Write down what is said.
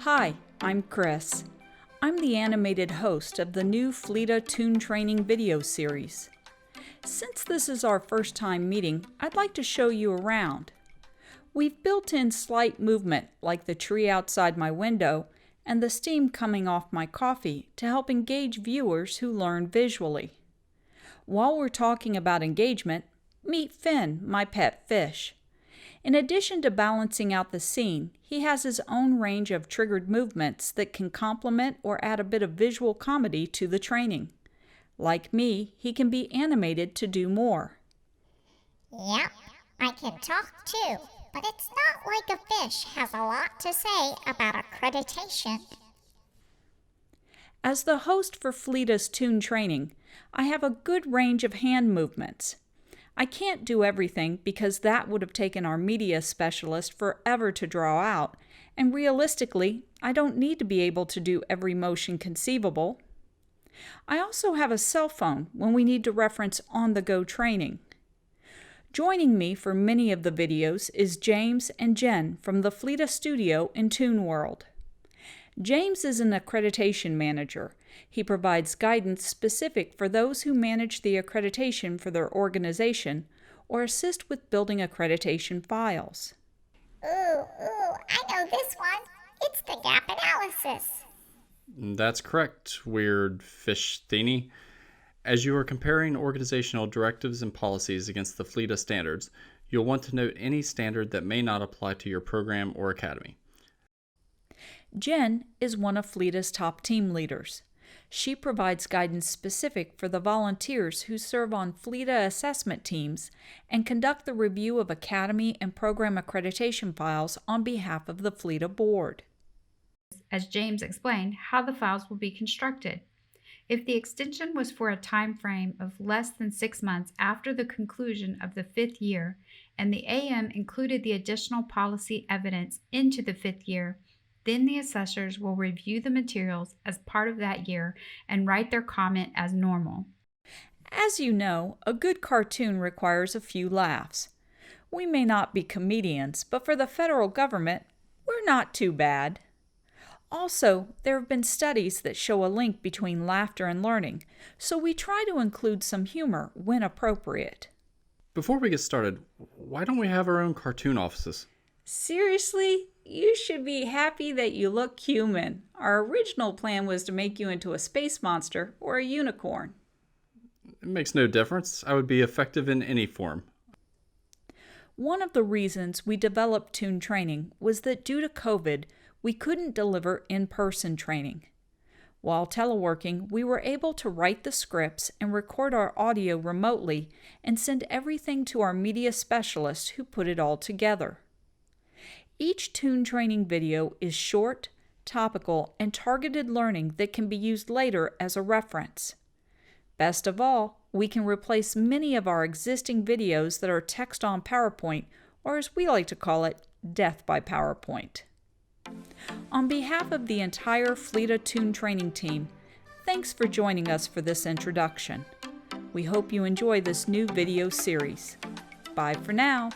Hi, I'm Chris. I'm the animated host of the new FLETA Toon training video series. Since this is our first time meeting, I'd like to show you around. We've built in slight movement like the tree outside my window and the steam coming off my coffee to help engage viewers who learn visually. While we're talking about engagement, meet Finn, my pet fish. In addition to balancing out the scene, he has his own range of triggered movements that can complement or add a bit of visual comedy to the training. Like me, he can be animated to do more. Yep, I can talk too, but it's not like a fish has a lot to say about accreditation. As the host for FLETA's Toon training, I have a good range of hand movements. I can't do everything because that would have taken our media specialist forever to draw out, and realistically, I don't need to be able to do every motion conceivable. I also have a cell phone when we need to reference on-the-go training. Joining me for many of the videos is James and Jen from the FLETA studio in Toon World. James is an accreditation manager. He provides guidance specific for those who manage the accreditation for their organization or assist with building accreditation files. Ooh, I know this one. It's the gap analysis. That's correct, weird fish thingy. As you are comparing organizational directives and policies against the FLETA standards, you'll want to note any standard that may not apply to your program or academy. Jen is one of FLETA's top team leaders. She provides guidance specific for the volunteers who serve on FLETA assessment teams and conduct the review of academy and program accreditation files on behalf of the FLETA board. As James explained, how the files will be constructed. If the extension was for a time frame of less than 6 months after the conclusion of the 5th year, and the AM included the additional policy evidence into the 5th year, then the assessors will review the materials as part of that year and write their comment as normal. As you know, a good cartoon requires a few laughs. We may not be comedians, but for the federal government, we're not too bad. Also, there have been studies that show a link between laughter and learning, so we try to include some humor when appropriate. Before we get started, why don't we have our own cartoon offices? Seriously? You should be happy that you look human. Our original plan was to make you into a space monster or a unicorn. It makes no difference. I would be effective in any form. One of the reasons we developed Toon training was that due to COVID, we couldn't deliver in-person training. While teleworking, we were able to write the scripts and record our audio remotely and send everything to our media specialist who put it all together. Each Toon training video is short, topical, and targeted learning that can be used later as a reference. Best of all, we can replace many of our existing videos that are text on PowerPoint, or as we like to call it, death by PowerPoint. On behalf of the entire FLETA Toon training team, thanks for joining us for this introduction. We hope you enjoy this new video series. Bye for now.